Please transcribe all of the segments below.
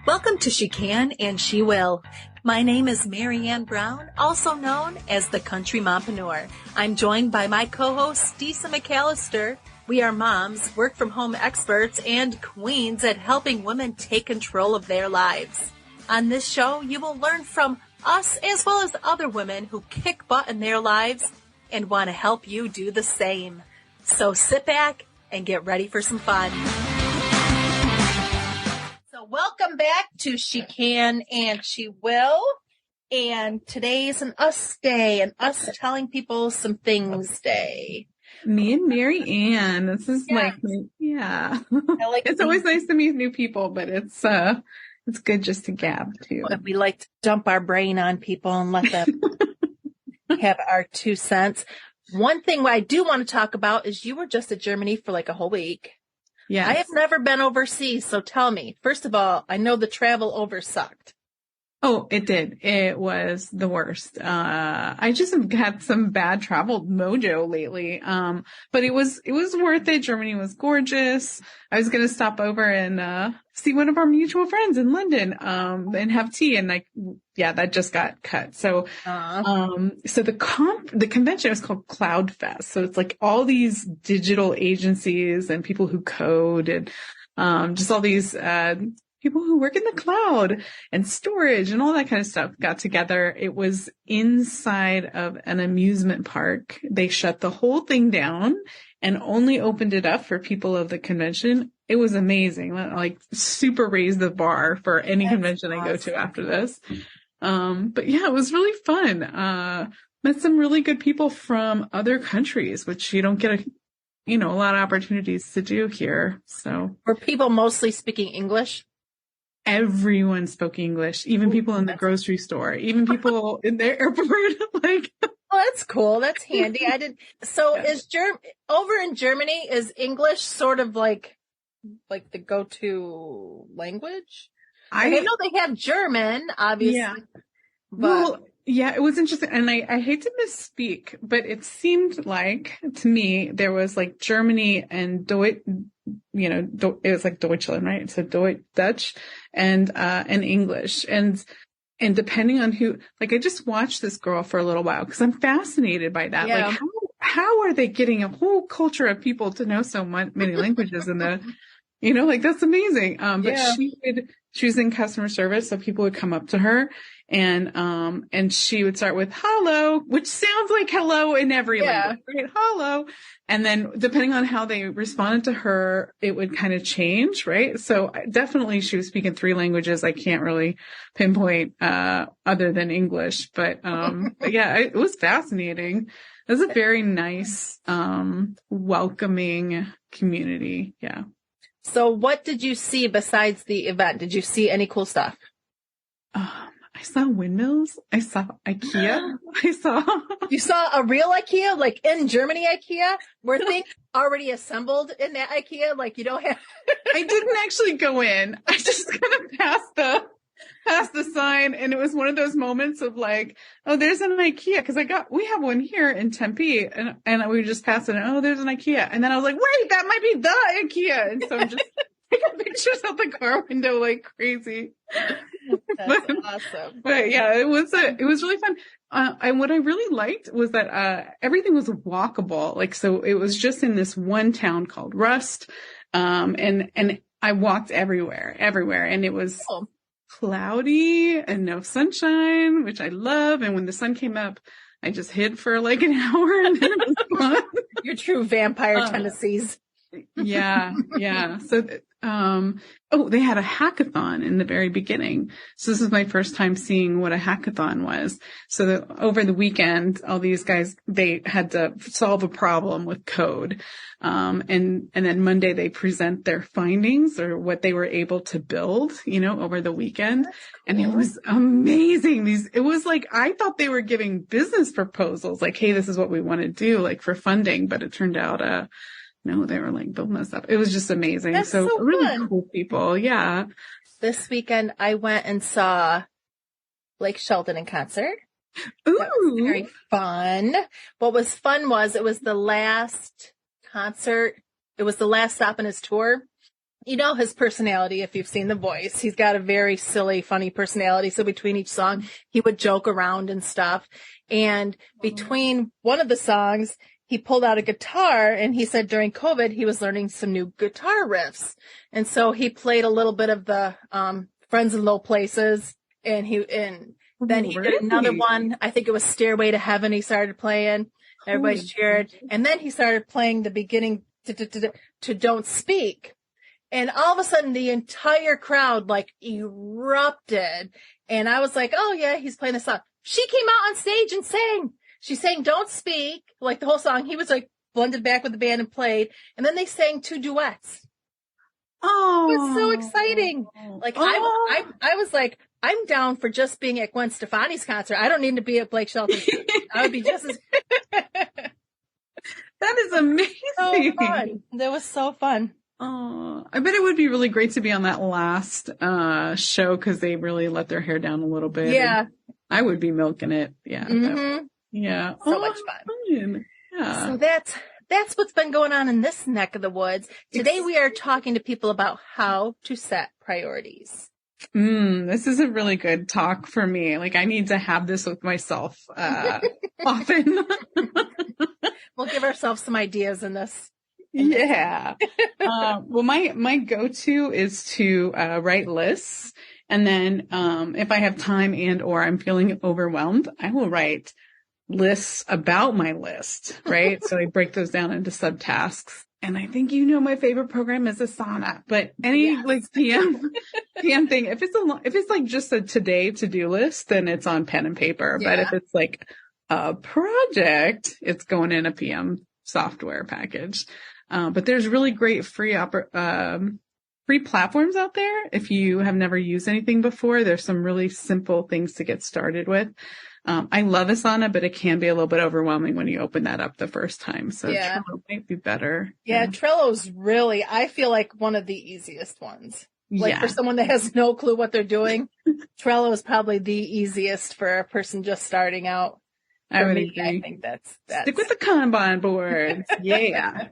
Welcome to She Can and She Will. My name is Mary Ann Brown, also known as the Country Mompreneur. I'm joined by my co-host, Disa McAllister. We are moms, work-from-home experts, and queens at helping women take control of their lives. On this show, you will learn from us as well as other women who kick butt in their lives and want to help you do the same. So sit back and get ready for some fun. Welcome back to She Can and She Will. And today's an us day, an us telling people some things day. Me and Mary Ann. This is I like it's always nice to meet new people, but it's good just to gab too. We like to dump our brain on people and let them have our 2 cents. One thing I do want to talk about is you were just in Germany for like a whole week. Yeah, I have never been overseas, so tell me. First of all, I know the travel over sucked. Oh, it did. It was the worst. I just have had some bad travel mojo lately. But it was worth it. Germany was gorgeous. I was going to stop over and, see one of our mutual friends in London, and have tea. And that just got cut. So, so the convention was called Cloud Fest. So it's like all these digital agencies and people who code and, just all these, people who work in the cloud and storage and all that kind of stuff got together. It was inside of an amusement park. They shut the whole thing down and only opened it up for people of the convention. It was amazing. Like super raised the bar for any convention I go to after this. But yeah, it was really fun. Met some really good people from other countries, which you don't get a lot of opportunities to do here. So were people mostly speaking English? Everyone spoke English, even people in the grocery store, even people in the airport. Oh, that's cool. That's handy. So is over in Germany, is English sort of like the go-to language? I know they have German, obviously. Yeah. But it was interesting. And I hate to misspeak, but it seemed like to me, there was like Germany and it was like Deutschland, right? So Dutch and English. And depending on who, like I just watched this girl for a little while because I'm fascinated by that. Yeah. Like how are they getting a whole culture of people to know so many languages in the, that's amazing. But she was in customer service. So people would come up to her and she would start with hello, which sounds like hello in every language, right? Hello. And then depending on how they responded to her, it would kind of change, right? So definitely she was speaking 3 languages. I can't really pinpoint, other than English, but yeah, it was fascinating. It was a very nice, welcoming community. Yeah. So what did you see besides the event? Did you see any cool stuff? I saw windmills. I saw IKEA. You saw a real IKEA, like in Germany IKEA? Were things already assembled in that IKEA? Like you don't have... I didn't actually go in. I just kind of passed the sign, and it was one of those moments of like, oh, there's an IKEA, because we have one here in Tempe, and we just passed it, and oh, there's an IKEA. And then I was like, wait, that might be the IKEA. And so I'm just taking pictures out the car window like crazy. That's awesome. But yeah, it was really fun. And what I really liked was that, everything was walkable. Like, so it was just in this one town called Rust. And I walked everywhere, and it was cloudy and no sunshine, which I love. And when the sun came up, I just hid for like an hour and then it was fun. Your true vampire tendencies. Yeah. So, they had a hackathon in the very beginning. So this is my first time seeing what a hackathon was. So over the weekend, all these guys, they had to solve a problem with code. And then Monday they present their findings or what they were able to build, over the weekend. Cool. And it was amazing. It was like, I thought they were giving business proposals, like, hey, this is what we want to do, like for funding, but it turned out, no, they were like building this up. It was just amazing. That's so really fun. Cool people. Yeah. This weekend I went and saw Blake Shelton in concert. Ooh. That was very fun. What was fun was it was the last concert. It was the last stop in his tour. You know his personality, if you've seen The Voice. He's got a very silly, funny personality. So between each song, he would joke around and stuff. And between one of the songs, he pulled out a guitar and he said during COVID, he was learning some new guitar riffs. And so he played a little bit of the Friends in Low Places. And then he did another one. I think it was Stairway to Heaven. He started playing. Everybody cheered. And then he started playing the beginning to Don't Speak. And all of a sudden, the entire crowd like erupted. And I was like, oh, yeah, he's playing the song. She came out on stage and sang. She sang Don't Speak, like the whole song. He was like blended back with the band and played. And then they sang 2 duets. Oh, it was so exciting. Like I was like, I'm down for just being at Gwen Stefani's concert. I don't need to be at Blake Shelton's. I would be just as. That is amazing. So fun. That was so fun. Oh, I bet it would be really great to be on that last show because they really let their hair down a little bit. Yeah. I would be milking it. Yeah. Mm-hmm. Yeah. So much fun. Yeah. So that's what's been going on in this neck of the woods. Today we are talking to people about how to set priorities. This is a really good talk for me. Like I need to have this with myself often. We'll give ourselves some ideas in this. Yeah. Well, my go-to is to write lists. And then if I have time and or I'm feeling overwhelmed, I will write lists about my list, right? So I break those down into subtasks. And I think my favorite program is Asana, but any like PM thing, if it's like just a today to-do list, then it's on pen and paper. Yeah. But if it's like a project, it's going in a PM software package. But there's really great free platforms out there. If you have never used anything before, there's some really simple things to get started with. I love Asana, but it can be a little bit overwhelming when you open that up the first time. So Trello might be better. Yeah, Trello's really, I feel like one of the easiest ones. Like for someone that has no clue what they're doing, Trello is probably the easiest for a person just starting out. I would agree. I think that's stick with the Kanban board. Yeah.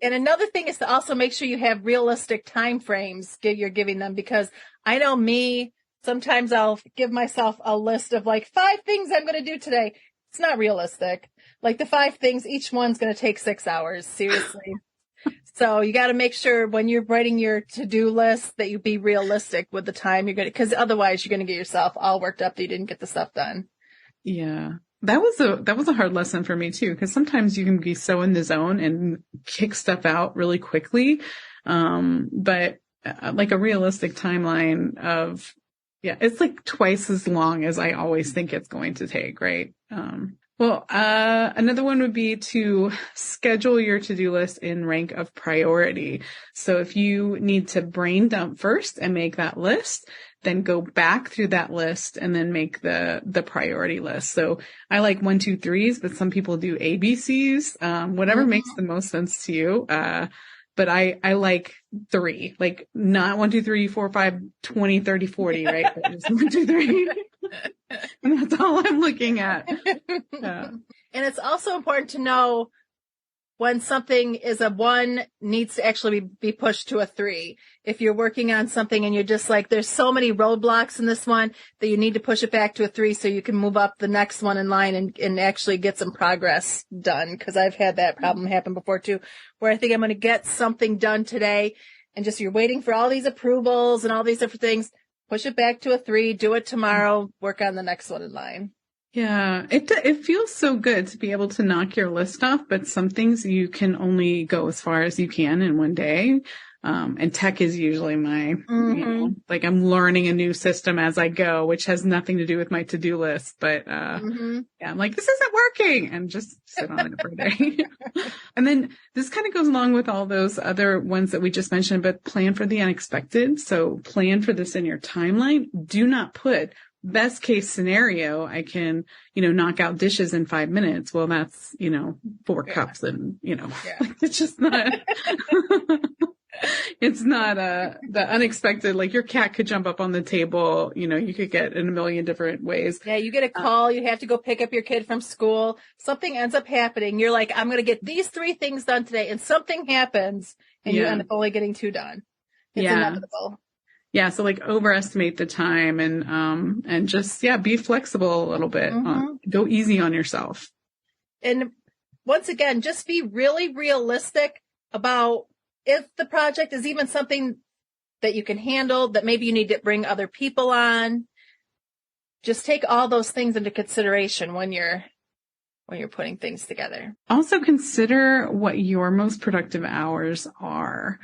And another thing is to also make sure you have realistic time frames you're giving them, because I know me, sometimes I'll give myself a list of like 5 things I'm going to do today. It's not realistic. Like the 5 things, each one's going to take 6 hours. Seriously. So you got to make sure when you're writing your to-do list that you be realistic with the time you're going to, because otherwise you're going to get yourself all worked up that you didn't get the stuff done. Yeah. That was a hard lesson for me too, because sometimes you can be so in the zone and kick stuff out really quickly. But like a realistic timeline of, it's like twice as long as I always think it's going to take, right? Another one would be to schedule your to-do list in rank of priority. So if you need to brain dump first and make that list, then go back through that list and then make the priority list. So I like 1, 2, 3s, but some people do ABCs, whatever makes the most sense to you. But I like 3, like not 1, 2, 3, 4, 5, 20, 30, 40, right? Just 1, 2, 3. And that's all I'm looking at. And it's also important to know when something is a 1 needs to actually be pushed to a 3. If you're working on something and you're just like, there's so many roadblocks in this one that you need to push it back to a 3 so you can move up the next one in line and actually get some progress done. Because I've had that problem happen before too, where I think I'm going to get something done today and just you're waiting for all these approvals and all these different things. Push it back to a 3, do it tomorrow, work on the next one in line. Yeah, it feels so good to be able to knock your list off, but some things you can only go as far as you can in one day. And tech is usually my, like I'm learning a new system as I go, which has nothing to do with my to-do list, but, I'm like, this isn't working, and just sit on it for a day. And then this kind of goes along with all those other ones that we just mentioned, but plan for the unexpected. So plan for this in your timeline. Do not put best case scenario, I can, knock out dishes in 5 minutes. Well, that's, 4 cups and, it's just not, it's not, the unexpected, like your cat could jump up on the table, you could get in a million different ways. Yeah. You get a call, you have to go pick up your kid from school. Something ends up happening. You're like, I'm going to get these 3 things done today, and something happens and you end up only getting 2 done. It's inevitable. Yeah. So like overestimate the time and just, be flexible a little bit. Go easy on yourself. And once again, just be really realistic about if the project is even something that you can handle, that maybe you need to bring other people on. Just take all those things into consideration when you're putting things together. Also consider what your most productive hours are.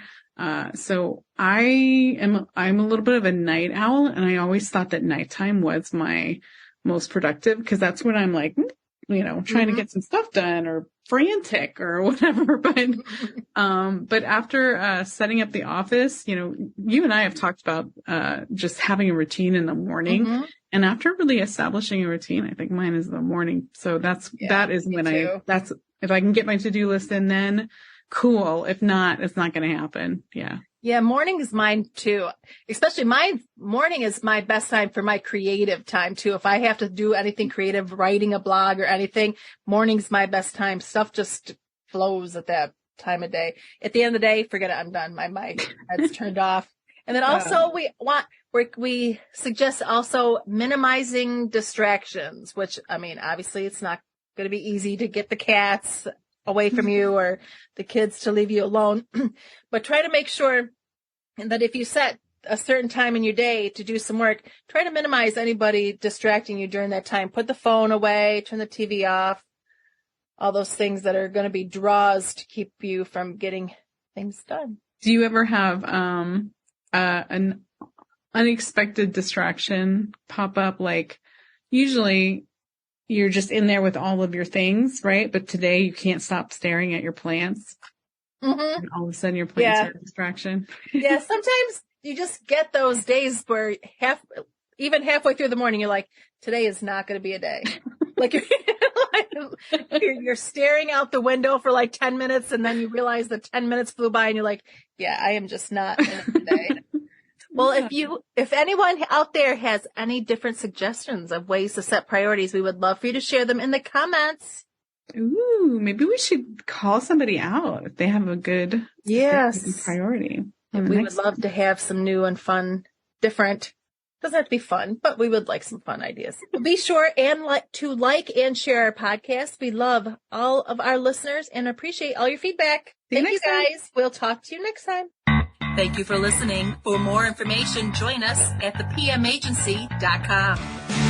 So I'm a little bit of a night owl, and I always thought that nighttime was my most productive because that's when I'm like, trying to get some stuff done or frantic or whatever. But after setting up the office, you and I have talked about just having a routine in the morning. And after really establishing a routine, I think mine is the morning. So that is when if I can get my to-do list in, then cool. If not, it's not going to happen. Yeah. Yeah. Morning is mine too. Especially my morning is my best time for my creative time too. If I have to do anything creative, writing a blog or anything, morning's my best time. Stuff just flows at that time of day. At the end of the day, forget it. I'm done. My head's turned off. And then also we suggest also minimizing distractions, which, I mean, obviously it's not going to be easy to get the cats away from you or the kids to leave you alone, but try to make sure that if you set a certain time in your day to do some work, try to minimize anybody distracting you during that time. Put the phone away, turn the TV off, all those things that are going to be draws to keep you from getting things done. Do you ever have an unexpected distraction pop up? Like usually you're just in there with all of your things, right? But today you can't stop staring at your plants. And all of a sudden your plants are a distraction. Yeah. Sometimes you just get those days where even halfway through the morning, you're like, today is not going to be a day. Like you're staring out the window for like 10 minutes and then you realize the 10 minutes flew by and you're like, yeah, I am just not in it today. Well, if anyone out there has any different suggestions of ways to set priorities, we would love for you to share them in the comments. Ooh, maybe we should call somebody out if they have a good priority. We would love to have some new and fun, different. Doesn't have to be fun, but we would like some fun ideas. Be sure to like and share our podcast. We love all of our listeners and appreciate all your feedback. Thank you guys. We'll talk to you next time. Thank you for listening. For more information, join us at thepmagency.com.